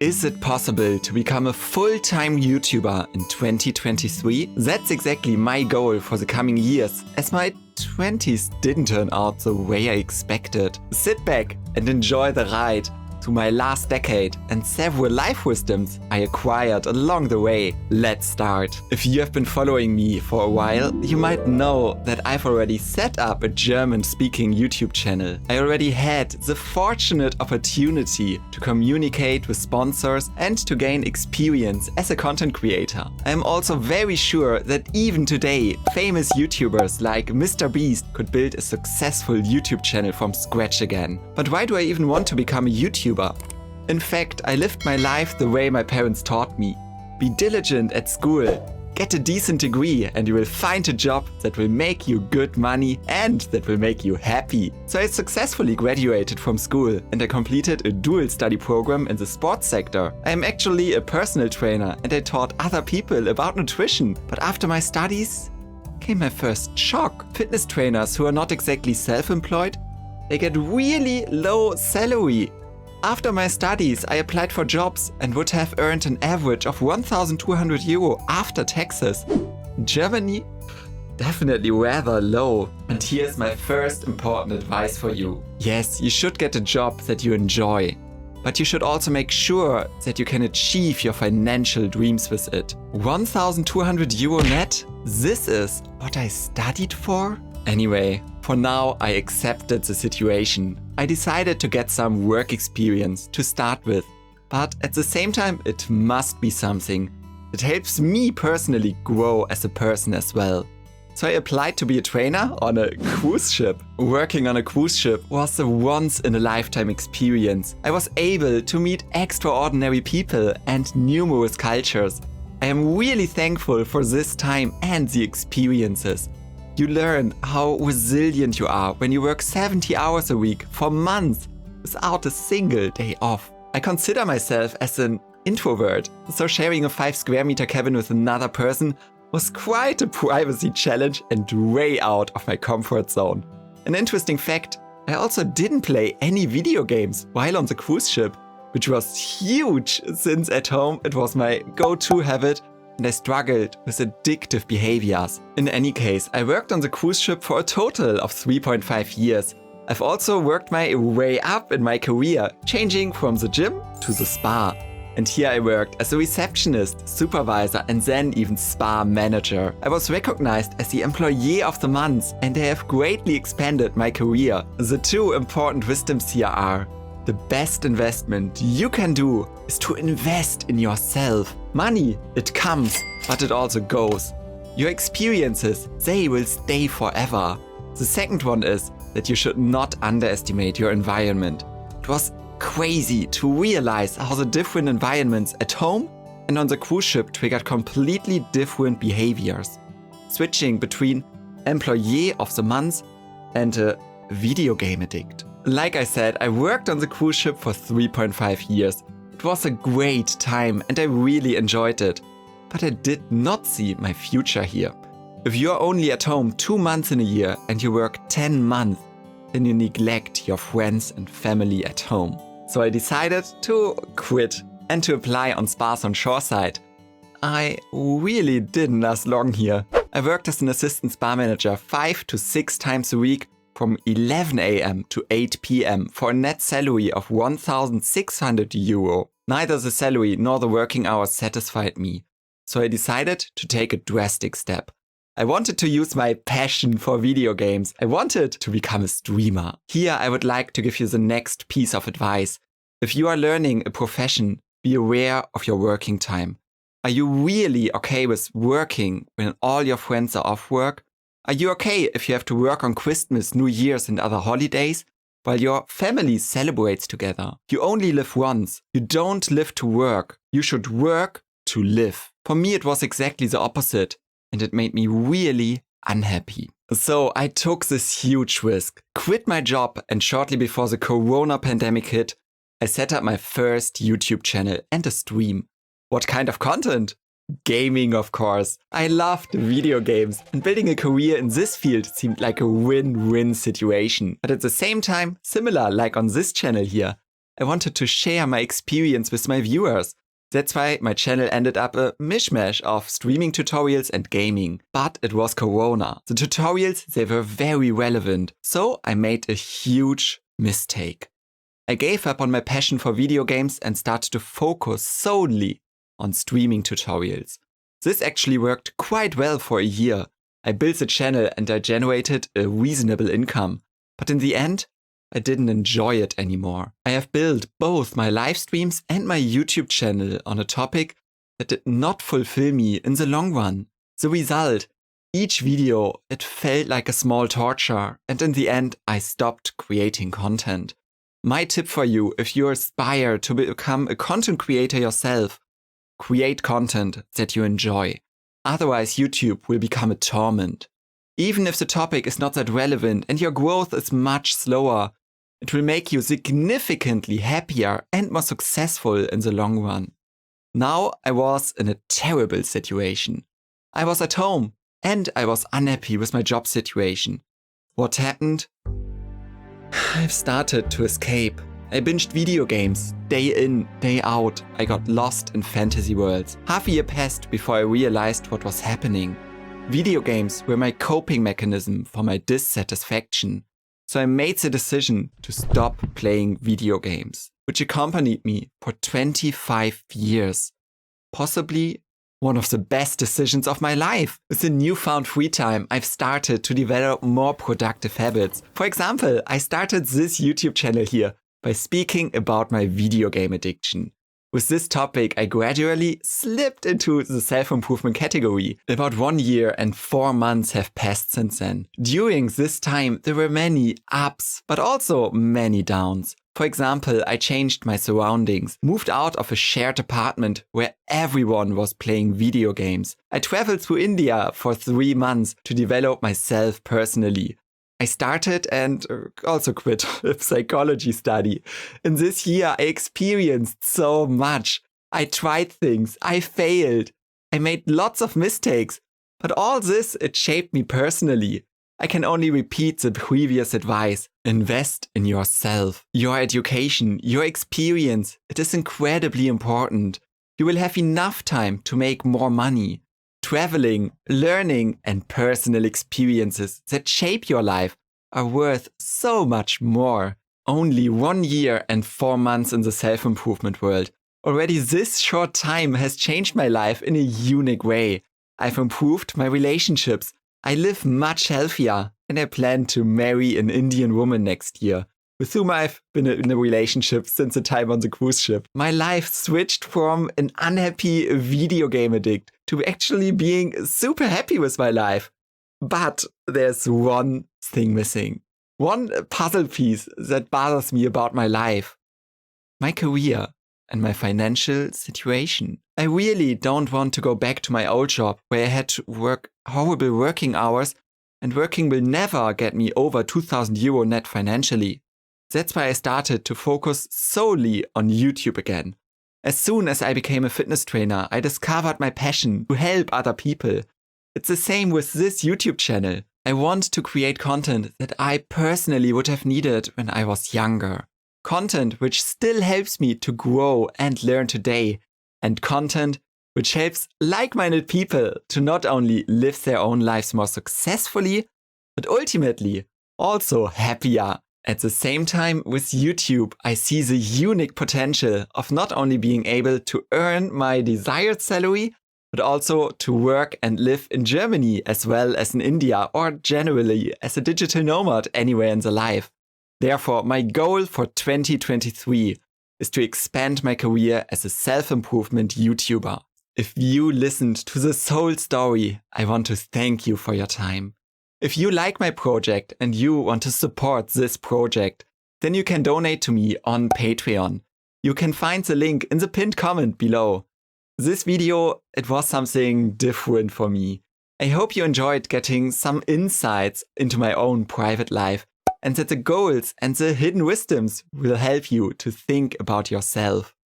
Is it possible to become a full-time YouTuber in 2023? That's exactly my goal for the coming years, as my 20s didn't turn out the way I expected. Sit back and enjoy the ride through my last decade and several life wisdoms I acquired along the way. Let's start. If you have been following me for a while, you might know that I've already set up a German-speaking YouTube channel. I already had the fortunate opportunity to communicate with sponsors and to gain experience as a content creator. I am also very sure that even today, famous YouTubers like Mr. Beast could build a successful YouTube channel from scratch again. But why do I even want to become a YouTuber? In fact, I lived my life the way my parents taught me. Be diligent at school, get a decent degree, and you will find a job that will make you good money and that will make you happy. So I successfully graduated from school and I completed a dual study program in the sports sector. I am actually a personal trainer and I taught other people about nutrition. But after my studies came my first shock. Fitness trainers who are not exactly self-employed, they get really low salary. After my studies, I applied for jobs and would have earned an average of 1,200 euro after taxes. In Germany, definitely rather low. And here's my first important advice for you. Yes, you should get a job that you enjoy, but you should also make sure that you can achieve your financial dreams with it. 1,200 euro net? This is what I studied for? Anyway, for now I accepted the situation. I decided to get some work experience to start with, but at the same time it must be something that helps me personally grow as a person as well. So I applied to be a trainer on a cruise ship. Working on a cruise ship was a once-in-a-lifetime experience. I was able to meet extraordinary people and numerous cultures. I am really thankful for this time and the experiences. You learn how resilient you are when you work 70 hours a week for months without a single day off. I consider myself as an introvert, so sharing a 5 square meter cabin with another person was quite a privacy challenge and way out of my comfort zone. An interesting fact, I also didn't play any video games while on the cruise ship, which was huge since at home it was my go-to habit and I struggled with addictive behaviors. In any case, I worked on the cruise ship for a total of 3.5 years. I've also worked my way up in my career, changing from the gym to the spa. And here I worked as a receptionist, supervisor and then even spa manager. I was recognized as the employee of the month and I have greatly expanded my career. The two important wisdoms here are: the best investment you can do is to invest in yourself. Money, it comes, but it also goes. Your experiences, they will stay forever. The second one is that you should not underestimate your environment. It was crazy to realize how the different environments at home and on the cruise ship triggered completely different behaviors. Switching between employee of the month and a video game addict. Like I said, I worked on the cruise ship for 3.5 years. It was a great time and I really enjoyed it. But I did not see my future here. If you're only at home 2 months in a year and you work 10 months, then you neglect your friends and family at home. So I decided to quit and to apply on spas on shoreside. I really didn't last long here. I worked as an assistant spa manager 5 to 6 times a week from 11 AM to 8 PM for a net salary of 1,600 euro. Neither the salary nor the working hours satisfied me, so I decided to take a drastic step. I wanted to use my passion for video games. I wanted to become a streamer. Here I would like to give you the next piece of advice. If you are learning a profession, be aware of your working time. Are you really okay with working when all your friends are off work? Are you okay if you have to work on Christmas, New Year's and other holidays while your family celebrates together? You only live once. You don't live to work. You should work to live. For me it was exactly the opposite and it made me really unhappy. So I took this huge risk, quit my job, and shortly before the corona pandemic hit, I set up my first YouTube channel and a stream. What kind of content? Gaming, of course. I loved video games and building a career in this field seemed like a win-win situation. But at the same time, similar like on this channel here, I wanted to share my experience with my viewers. That's why my channel ended up a mishmash of streaming tutorials and gaming. But it was Corona. The tutorials, they were very relevant. So I made a huge mistake. I gave up on my passion for video games and started to focus solely on streaming tutorials. This actually worked quite well for a year. I built the channel and I generated a reasonable income. But in the end, I didn't enjoy it anymore. I have built both my live streams and my YouTube channel on a topic that did not fulfill me in the long run. The result, each video, it felt like a small torture, and in the end, I stopped creating content. My tip for you, if you aspire to become a content creator yourself, create content that you enjoy. Otherwise, YouTube will become a torment. Even if the topic is not that relevant and your growth is much slower, it will make you significantly happier and more successful in the long run. Now I was in a terrible situation. I was at home and I was unhappy with my job situation. What happened? I've started to escape. I binged video games, day in, day out. I got lost in fantasy worlds. Half a year passed before I realized what was happening. Video games were my coping mechanism for my dissatisfaction. So I made the decision to stop playing video games, which accompanied me for 25 years. Possibly one of the best decisions of my life. With the newfound free time, I've started to develop more productive habits. For example, I started this YouTube channel here by speaking about my video game addiction. With this topic, I gradually slipped into the self-improvement category. About 1 year and 4 months have passed since then. During this time, there were many ups, but also many downs. For example, I changed my surroundings, moved out of a shared apartment where everyone was playing video games. I traveled to India for 3 months to develop myself personally. I started and also quit a psychology study. In this year, I experienced so much. I tried things, I failed, I made lots of mistakes, but all this, it shaped me personally. I can only repeat the previous advice. Invest in yourself, your education, your experience. It is incredibly important. You will have enough time to make more money. Traveling, learning, and personal experiences that shape your life are worth so much more. Only 1 year and 4 months in the self-improvement world. Already this short time has changed my life in a unique way. I've improved my relationships. I live much healthier, and I plan to marry an Indian woman next year, with whom I've been in a relationship since the time on the cruise ship. My life switched from an unhappy video game addict to actually being super happy with my life. But there's one thing missing. One puzzle piece that bothers me about my life. My career and my financial situation. I really don't want to go back to my old job where I had to work horrible working hours, and working will never get me over 2,000 euro net financially. That's why I started to focus solely on YouTube again. As soon as I became a fitness trainer, I discovered my passion to help other people. It's the same with this YouTube channel. I want to create content that I personally would have needed when I was younger. Content which still helps me to grow and learn today. And content which helps like-minded people to not only live their own lives more successfully, but ultimately also happier. At the same time, with YouTube, I see the unique potential of not only being able to earn my desired salary, but also to work and live in Germany as well as in India, or generally as a digital nomad anywhere in the life. Therefore, my goal for 2023 is to expand my career as a self-improvement YouTuber. If you listened to this whole story, I want to thank you for your time. If you like my project and you want to support this project, then you can donate to me on Patreon. You can find the link in the pinned comment below. This video, it was something different for me. I hope you enjoyed getting some insights into my own private life, and that the goals and the hidden wisdoms will help you to think about yourself.